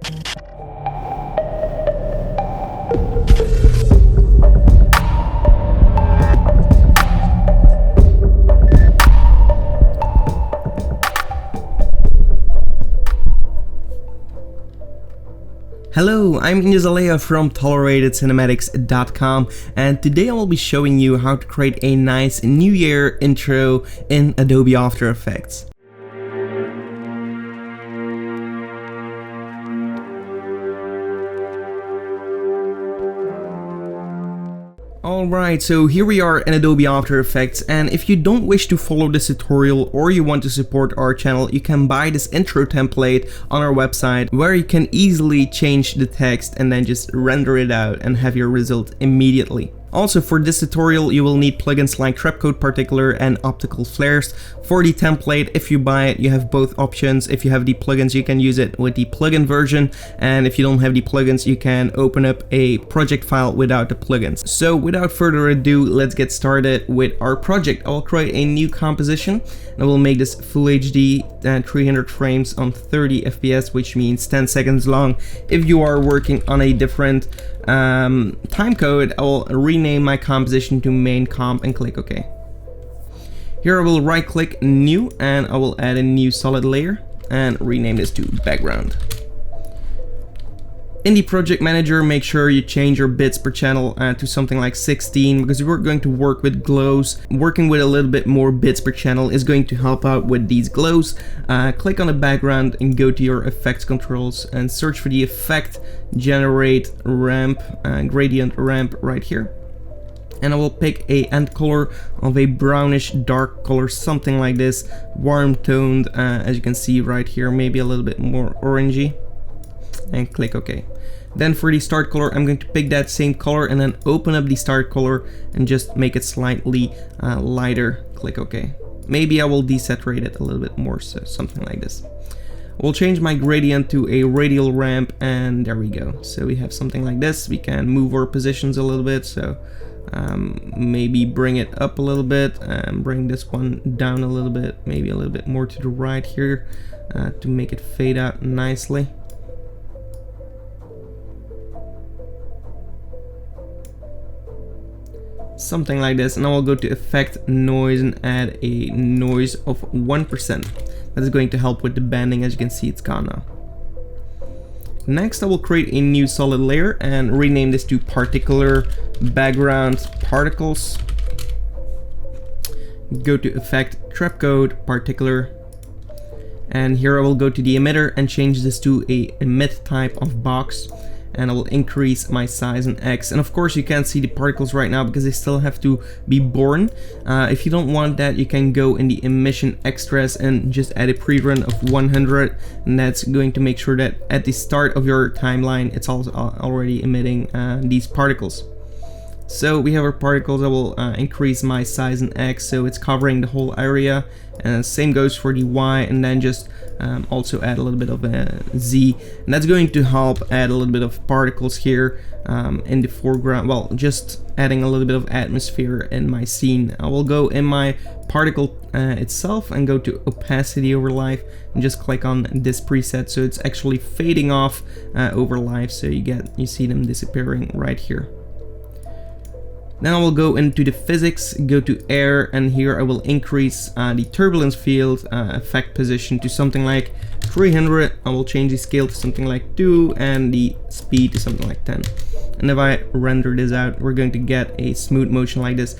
Hello, I'm Aleya from toleratedcinematics.com, and today I will be showing you how to create a nice New Year intro in Adobe After Effects. Alright, so here we are in Adobe After Effects, and if you don't wish to follow this tutorial or you want to support our channel, you can buy this intro template on our website where you can easily change the text and then just render it out and have your result immediately. Also, for this tutorial you will need plugins like Trapcode Particular and Optical Flares. For the template, if you buy it, you have both options. If you have the plugins, you can use it with the plugin version, and if you don't have the plugins, you can open up a project file without the plugins. So without further ado, let's get started with our project. I will create a new composition and I will make this Full HD 300 frames on 30 FPS, which means 10 seconds long. If you are working on a different time code, I will rename my composition to main comp and click OK. Here I will right click new and I will add a new solid layer and rename this to background. In the project manager, make sure you change your bits per channel to something like 16, because we're going to work with glows. Working with a little bit more bits per channel is going to help out with these glows. Click on the background and go to your effects controls and search for the effect generate ramp, gradient ramp right here. And I will pick a end color of a brownish dark color, something like this, warm toned, as you can see right here, maybe a little bit more orangey, and click OK. Then for the start color, I'm going to pick that same color and then open up the start color and just make it slightly lighter. Click OK. Maybe I will desaturate it a little bit more, so something like this. We'll change my gradient to a radial ramp, and there we go. So we have something like this. We can move our positions a little bit, so maybe bring it up a little bit and bring this one down a little bit, maybe a little bit more to the right here to make it fade out nicely. Something like this, and I will go to effect noise and add a noise of 1%. That is going to help with the banding. As you can see, it's gone now. Next, I will create a new solid layer and rename this to particular background particles. Go to effect Trapcode Particular, and here I will go to the emitter and change this to a emit type of box. And I will increase my size and X. And of course you can't see the particles right now because they still have to be born. If you don't want that, you can go in the emission extras and just add a pre-run of 100, and that's going to make sure that at the start of your timeline it's also already emitting these particles. So we have our particles. I will increase my size and X so it's covering the whole area, and same goes for the Y, and then just also add a little bit of a Z, and that's going to help add a little bit of particles here in the foreground. Well, just adding a little bit of atmosphere in my scene. I will go in my particle itself and go to opacity over life and just click on this preset so it's actually fading off over life, so you see them disappearing right here. Then I will go into the physics, go to air, and here I will increase the turbulence field effect position to something like 300. I will change the scale to something like 2 and the speed to something like 10. And if I render this out, we're going to get a smooth motion like this.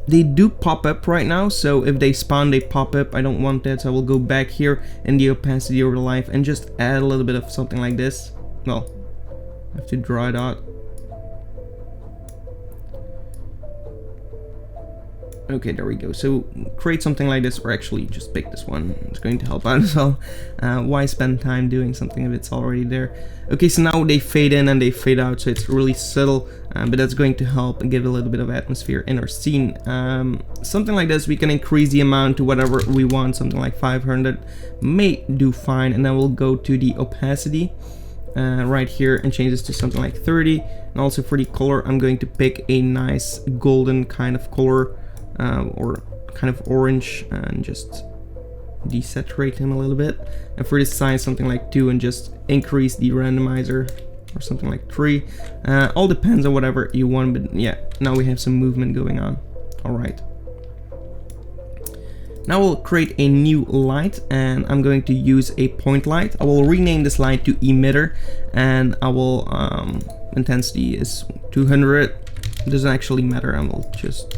They do pop up right now, so if they spawn, they pop up. I don't want that, so I will go back here in the opacity over life and just add a little bit of something like this. Well, I have to draw it out. Okay, there we go. So create something like this, or actually just pick this one. It's going to help out as well. Why spend time doing something if it's already there? Okay, so now they fade in and they fade out, so it's really subtle, but that's going to help and give a little bit of atmosphere in our scene. Something like this, we can increase the amount to whatever we want. Something like 500 may do fine, and then we'll go to the opacity right here and change this to something like 30. And also for the color, I'm going to pick a nice golden kind of color, or kind of orange, and just desaturate him a little bit, and for this size something like 2, and just increase the randomizer or something like 3. All depends on whatever you want, but yeah, now we have some movement going on. Alright. Now we'll create a new light, and I'm going to use a point light. I will rename this light to emitter, and I will intensity is 200. It doesn't actually matter. I will just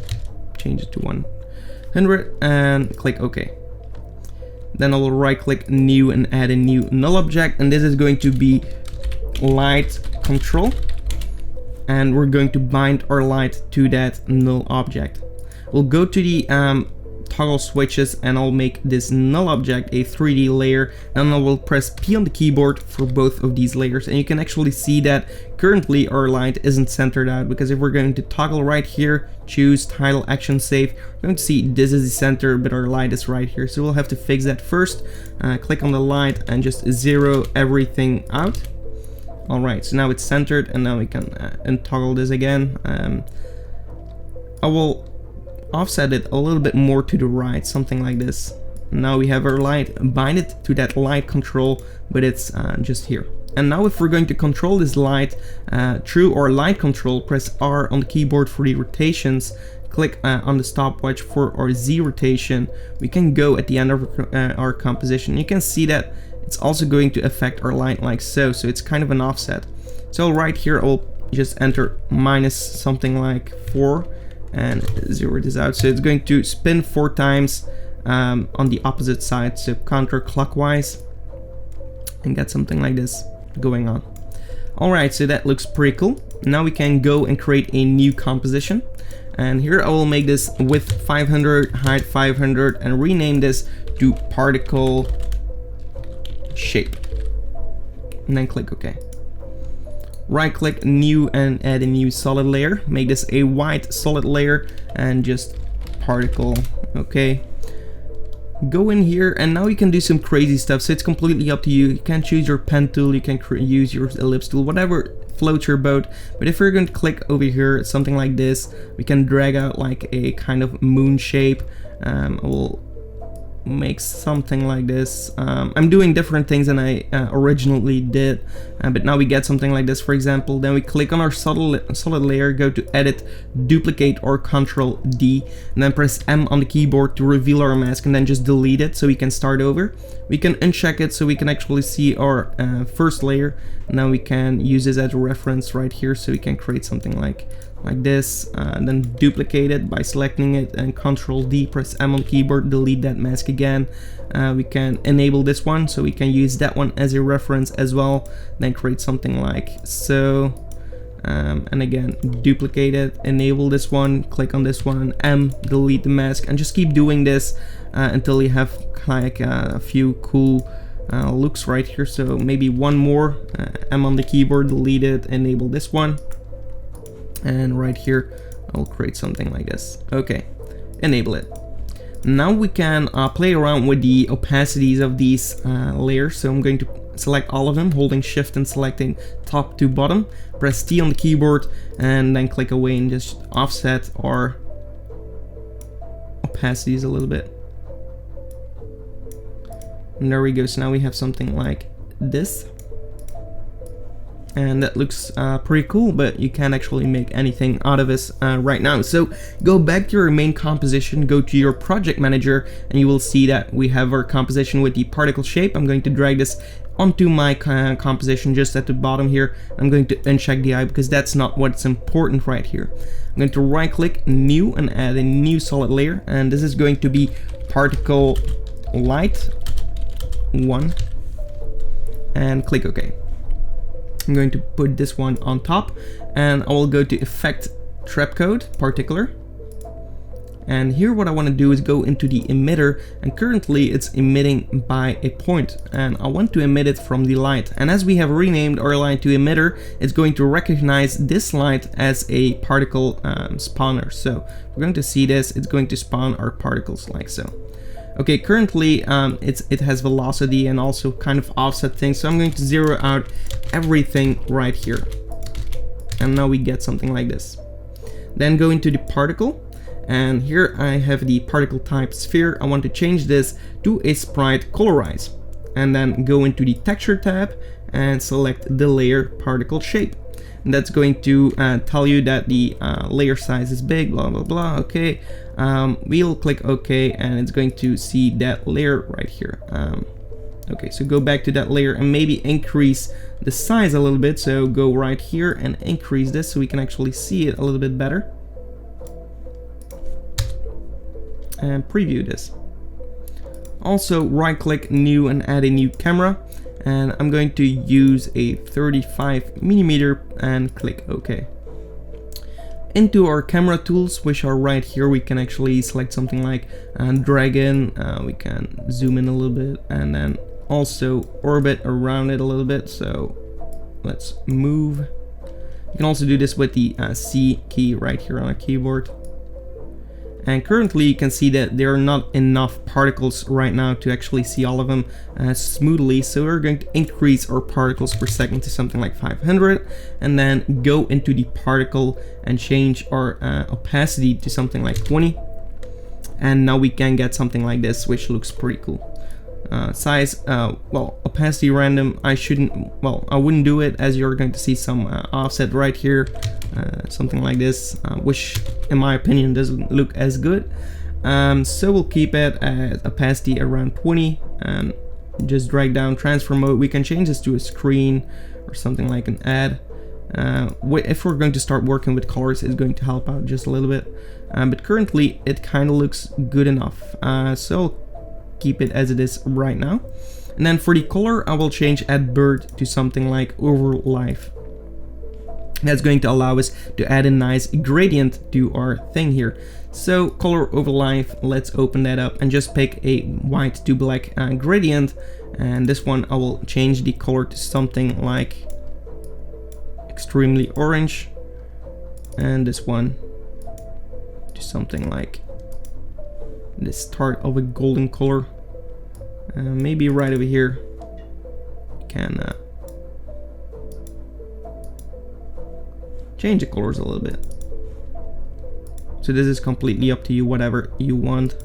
change it to 100 and click OK. Then I will right click new and add a new null object, and this is going to be light control, and we're going to bind our light to that null object. We'll go to the toggle switches, and I'll make this null object a 3D layer, and I will press P on the keyboard for both of these layers, and you can actually see that currently our light isn't centered out, because if we're going to toggle right here, choose title action save, we're going to see this is the center, but our light is right here, so we'll have to fix that first. Click on the light and just zero everything out. Alright, so now it's centered, and now we can untoggle this again. I will offset it a little bit more to the right, something like this. Now we have our light, bind it to that light control, but it's just here. And now if we're going to control this light through our light control, press R on the keyboard for the rotations, click on the stopwatch for our Z rotation. We can go at the end of our composition. You can see that it's also going to affect our light like so, so it's kind of an offset. So right here I'll just enter minus something like 4 and zero this out, so it's going to spin 4 times on the opposite side, so counterclockwise, and get something like this going on. Alright, so that looks pretty cool. Now we can go and create a new composition, and here I will make this width 500, height 500, and rename this to particle shape, and then click OK. Right click new and add a new solid layer, make this a white solid layer, and just particle. Okay, go in here, and now you can do some crazy stuff, so it's completely up to you. You can choose your pen tool, you can use your ellipse tool, whatever floats your boat. But if we're going to click over here, something like this, we can drag out like a kind of moon shape. I will make something like this. I'm doing different things than I originally did, but now we get something like this, for example. Then we click on our solid layer, go to edit, duplicate, or Control D, and then press M on the keyboard to reveal our mask, and then just delete it so we can start over. We can uncheck it so we can actually see our first layer. Now we can use this as a reference right here, so we can create something like this, then duplicate it by selecting it and Control D, press M on the keyboard, delete that mask again. We can enable this one, so we can use that one as a reference as well, then create something like so, and again duplicate it, enable this one, click on this one, M, delete the mask, and just keep doing this until you have like a few cool looks right here. So maybe one more, M on the keyboard, delete it, enable this one, and right here I'll create something like this. Okay, enable it. Now we can play around with the opacities of these layers. So I'm going to select all of them, holding shift and selecting top to bottom, press T on the keyboard, and then click away and just offset our opacities a little bit. And there we go. So now we have something like this, and that looks pretty cool, but you can't actually make anything out of this right now. So go back to your main composition, go to your project manager, and you will see that we have our composition with the particle shape. I'm going to drag this onto my composition just at the bottom here. I'm going to uncheck the eye because that's not what's important right here. I'm going to right click new and add a new solid layer, and this is going to be particle light 1, and click OK. I'm going to put this one on top, and I will go to effect trap code particular, and here what I want to do is go into the emitter, and currently it's emitting by a point, and I want to emit it from the light. And as we have renamed our light to emitter, it's going to recognize this light as a particle spawner. So we're going to see this, it's going to spawn our particles like so. Okay, currently it has velocity and also kind of offset things, so I'm going to zero out everything right here. And now we get something like this. Then go into the particle, and here I have the particle type sphere. I want to change this to a sprite colorize, and then go into the texture tab and select the layer particle shape. And that's going to tell you that the layer size is big, blah blah blah. Okay, we'll click OK, and it's going to see that layer right here. Okay, so go back to that layer and maybe increase the size a little bit. So go right here and increase this so we can actually see it a little bit better. And preview this. Also right click new and add a new camera. And I'm going to use a 35mm and click OK. Into our camera tools, which are right here, we can actually select something like dragon. We can zoom in a little bit and then also orbit around it a little bit. So let's move. You can also do this with the C key right here on our keyboard. And currently you can see that there are not enough particles right now to actually see all of them smoothly. So we're going to increase our particles per second to something like 500, and then go into the particle and change our opacity to something like 20. And now we can get something like this, which looks pretty cool. Size, well, opacity random, I wouldn't do it, as you're going to see some offset right here. Something like this, which in my opinion doesn't look as good. So we'll keep it at opacity around 20 and just drag down transfer mode. We can change this to a screen or something like an ad. If we're going to start working with colors, it's going to help out just a little bit. But currently it kind of looks good enough. So I'll keep it as it is right now. And then for the color, I will change add bird to something like over life. That's going to allow us to add a nice gradient to our thing here. So color over life, let's open that up and just pick a white to black gradient. And this one I will change the color to something like extremely orange, and this one to something like the start of a golden color. Maybe right over here you can change the colors a little bit. So this is completely up to you, whatever you want.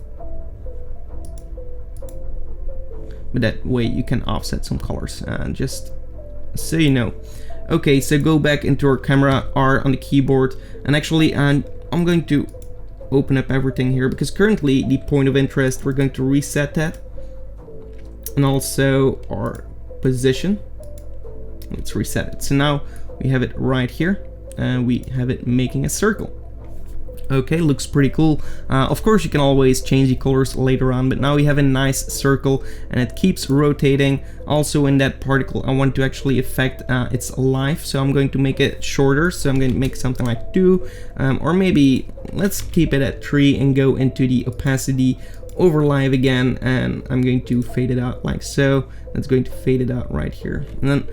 But that way you can offset some colors, just so you know. Okay, so go back into our camera, R on the keyboard, and actually I'm going to open up everything here, because currently the point of interest, we're going to reset that. And also our position. Let's reset it. So now we have it right here. And we have it making a circle. Okay, looks pretty cool. Of course you can always change the colors later on, but now we have a nice circle and it keeps rotating. Also in that particle I want to actually affect its life, so I'm going to make it shorter. So I'm going to make something like 2, or maybe let's keep it at 3 and go into the opacity over live again, and I'm going to fade it out like so. That's going to fade it out right here. And then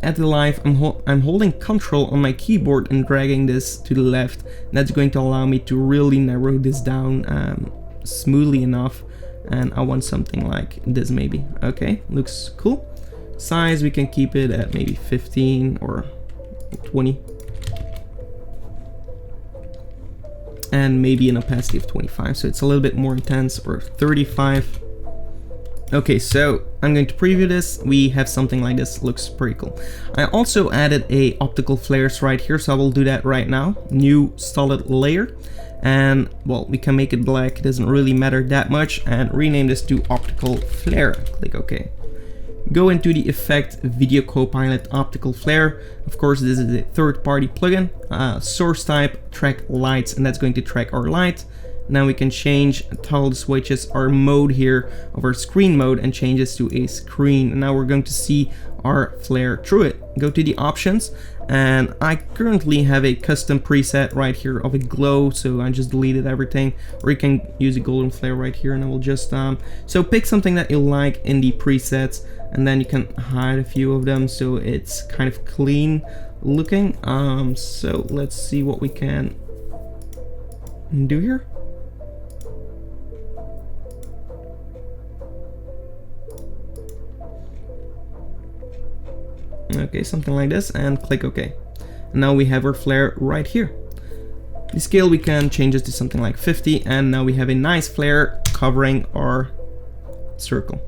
at the live, I'm holding Control on my keyboard and dragging this to the left. That's going to allow me to really narrow this down smoothly enough. And I want something like this maybe. Okay, looks cool. Size, we can keep it at maybe 15 or 20. And maybe an opacity of 25, so it's a little bit more intense, or 35. Okay, so I'm going to preview this. We have something like this, looks pretty cool. I also added a optical flares right here, so I will do that right now. New solid layer, and well, we can make it black, it doesn't really matter that much, and rename this to optical flare. Click OK. Go into the effect Video Copilot Optical Flare. Of course, this is a third-party plugin. Source type track lights, and that's going to track our light. Now we can change toggle switches, our mode here of our screen mode, and change this to a screen. And now we're going to see our flare through it. Go to the options, and I currently have a custom preset right here of a glow, so I just deleted everything. Or you can use a golden flare right here, and I will just so pick something that you like in the presets, and then you can hide a few of them so it's kind of clean looking. So let's see what we can do here. Okay, something like this, and click OK. And now we have our flare right here. The scale, we can change this to something like 50, and now we have a nice flare covering our circle.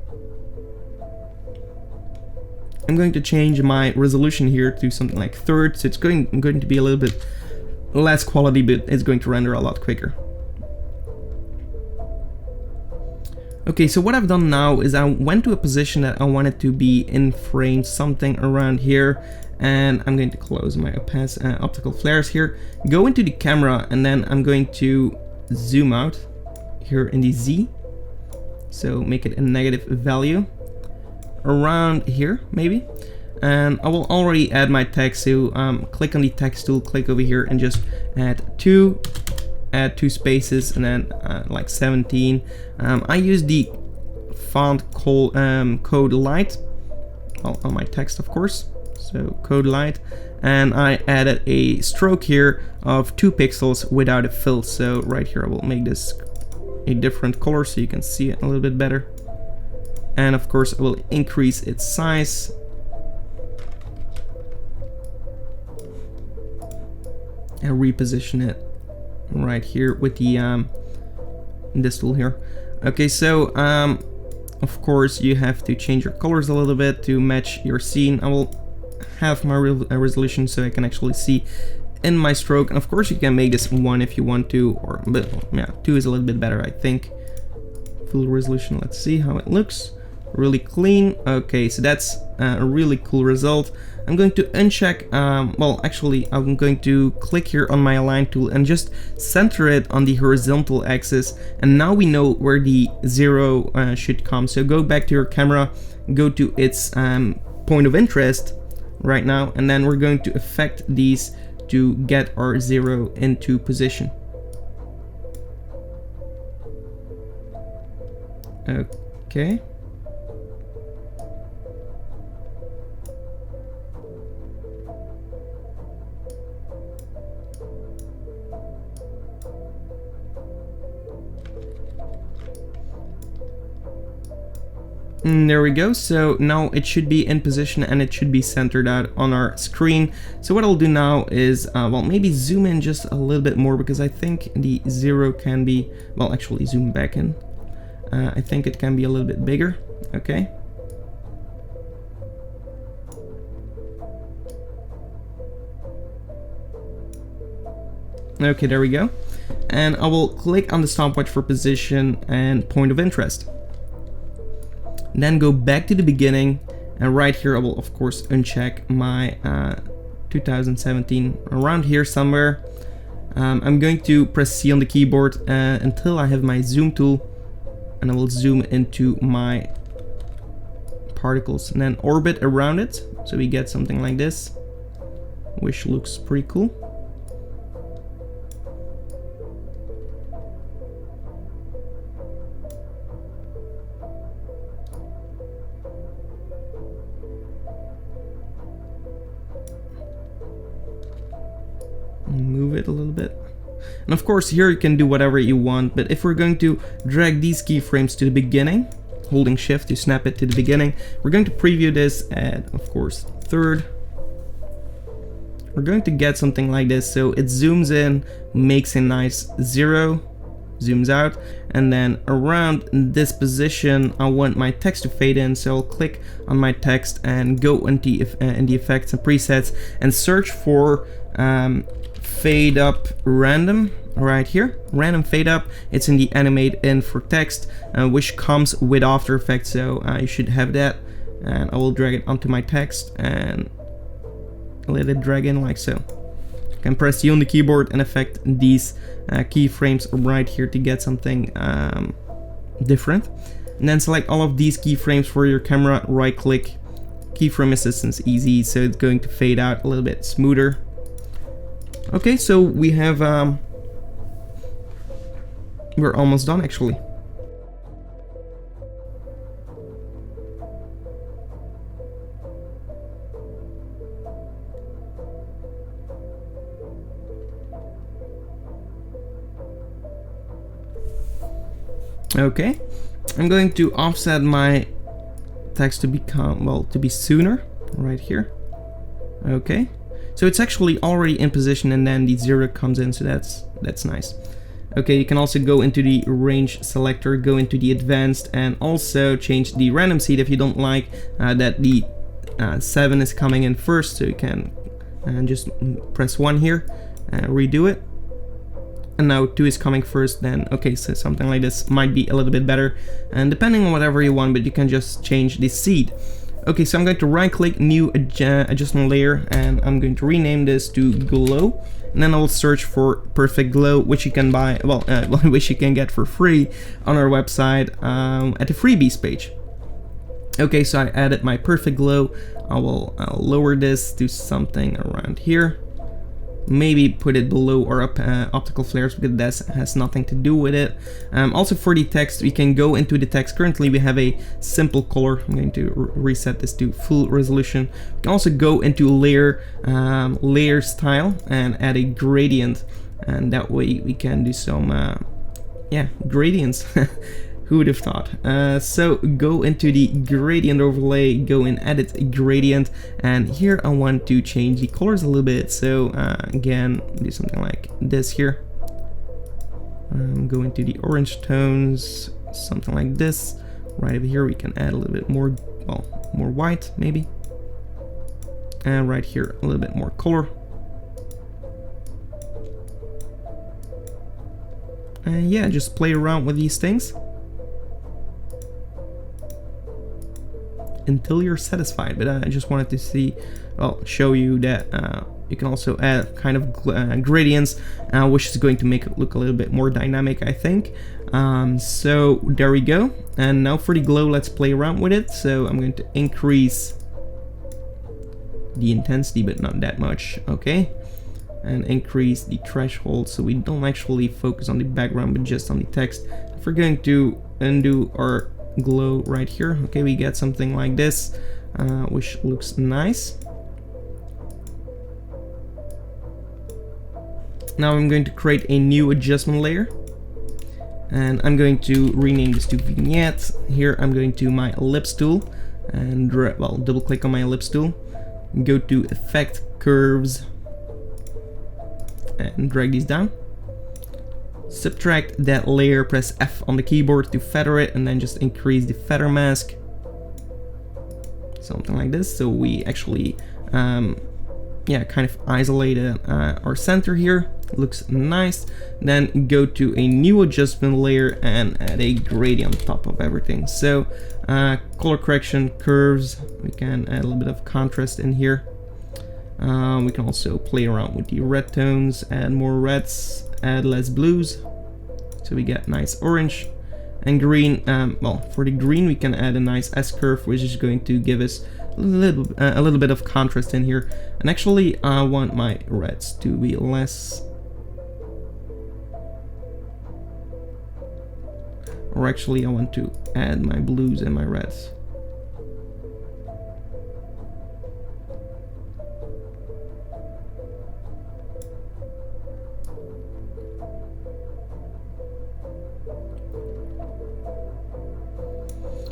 I'm going to change my resolution here to something like third, so it's going to be a little bit less quality, but it's going to render a lot quicker. Okay, so what I've done now is I went to a position that I wanted to be in frame, something around here, and I'm going to close my optical flares here, go into the camera, and then I'm going to zoom out here in the Z, so make it a negative value, around here maybe, and I will already add my text, so click on the text tool, click over here and just add two spaces, and then like 17. I use the font code light, well, on my text of course, so code light, and I added a stroke here of 2 pixels without a fill. So right here I will make this a different color so you can see it a little bit better, and of course I will increase its size. And reposition it right here with the this tool here. Okay, so of course you have to change your colors a little bit to match your scene. I will have my resolution so I can actually see in my stroke, and of course you can make this 1 if you want to, or but yeah, 2 is a little bit better I think. Full resolution, let's see how it looks. Really clean. Okay, so that's a really cool result. I'm going to uncheck, well actually I'm going to click here on my align tool and just center it on the horizontal axis, and now we know where the 0 should come. So go back to your camera, go to its point of interest right now, and then we're going to affect these to get our 0 into position. Okay. And there we go. So now it should be in position and it should be centered out on our screen. So what I'll do now is, well, maybe zoom in just a little bit more, because I think the 0 can be, well, actually zoom back in. I think it can be a little bit bigger. Okay. Okay, there we go. And I will click on the stopwatch for position and point of interest. Then go back to the beginning, and right here I will of course uncheck my 2017 around here somewhere. I'm going to press C on the keyboard until I have my zoom tool, and I will zoom into my particles and then orbit around it, so we get something like this, which looks pretty cool. Move it a little bit, and of course here you can do whatever you want, but if we're going to drag these keyframes to the beginning, holding shift to snap it to the beginning, we're going to preview this at of course third. We're going to get something like this, so it zooms in, makes a nice 0, zooms out, and then around this position I want my text to fade in, so I'll click on my text and go into in the effects and presets and search for fade up random right here, random fade up. It's in the animate in for text, which comes with After Effects, so you should have that, and I will drag it onto my text and let it drag in like so. You can press C on the keyboard and affect these keyframes right here to get something different, and then select all of these keyframes for your camera, right click, keyframe assistance easy, so it's going to fade out a little bit smoother. Okay, so we have, we're almost done actually. Okay, I'm going to offset my text to become, well, to be sooner right here. Okay. So it's actually already in position, and then the 0 comes in, so that's nice. Okay, you can also go into the range selector, go into the advanced, and also change the random seed if you don't like that the 7 is coming in first, so you can just press 1 here and redo it. And now 2 is coming first, then okay, so something like this might be a little bit better, and depending on whatever you want, but you can just change the seed. Okay, so I'm going to right click, new adjustment layer, and I'm going to rename this to glow, and then I'll search for perfect glow, which you can buy, well, which you can get for free on our website at the freebies page. Okay, so I added my perfect glow. I'll lower this to something around here. Maybe put it below or up optical flares, because that has nothing to do with it. Also for the text, we can go into the text. Currently we have a simple color. I'm going to reset this to full resolution. We can also go into layer style and add a gradient, and that way we can do some gradients. Who would have thought? So go into the gradient overlay, go in edit gradient, and here I want to change the colors a little bit. So again, do something like this here. Go into the orange tones, something like this. Right over here we can add a little bit more, well, more white maybe. And right here a little bit more color. And yeah, just play around with these things until you're satisfied. But I just wanted to see, well, show you that you can also add kind of gradients, which is going to make it look a little bit more dynamic, I think. So there we go. And now for the glow, let's play around with it. So I'm going to increase the intensity, but not that much. Okay, and increase the threshold so we don't actually focus on the background but just on the text. If we're going to undo our glow right here, okay, we get something like this, which looks nice. Now I'm going to create a new adjustment layer, and I'm going to rename this to vignette. Here I'm going to my ellipse tool and double click on my ellipse tool, go to effect curves and drag these down. Subtract that layer, press F on the keyboard to feather it, and then just increase the feather mask, something like this. So we actually kind of isolated our center here. Looks nice. Then go to a new adjustment layer and add a gradient on top of everything. So color correction, curves, we can add a little bit of contrast in here. We can also play around with the red tones, add more reds, add less blues, so we get nice orange and green. Well, for the green we can add a nice S-curve, which is going to give us a little bit of contrast in here. And actually I want my reds to be less, or actually I want to add my blues and my reds.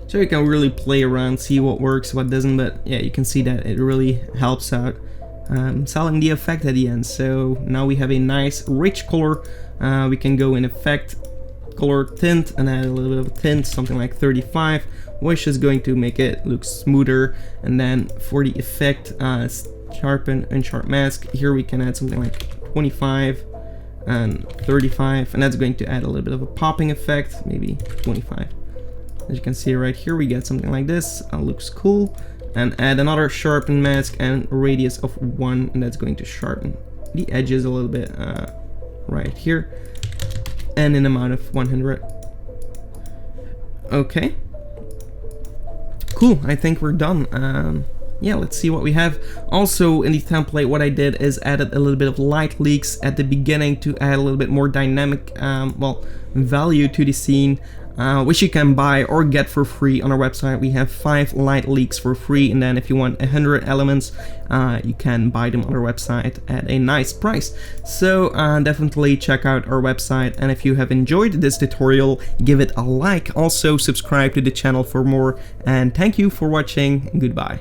So you can really play around, see what works, what doesn't, but yeah, you can see that it really helps out selling the effect at the end. So now we have a nice rich color. We can go in effect, color tint, and add a little bit of a tint, something like 35, which is going to make it look smoother. And then for the effect, sharpen, unsharp mask, here we can add something like 25 and 35, and that's going to add a little bit of a popping effect, maybe 25. As you can see right here, we get something like this. Looks cool. And add another sharpen mask and radius of 1, and that's going to sharpen the edges a little bit right here, and an amount of 100. Okay, cool. I think we're done. Yeah, let's see what we have. Also in the template, what I did is added a little bit of light leaks at the beginning to add a little bit more dynamic value to the scene, which you can buy or get for free on our website. We have 5 light leaks for free, and then if you want 100 elements, you can buy them on our website at a nice price. So definitely check out our website, and if you have enjoyed this tutorial, give it a like. Also subscribe to the channel for more, and thank you for watching. Goodbye.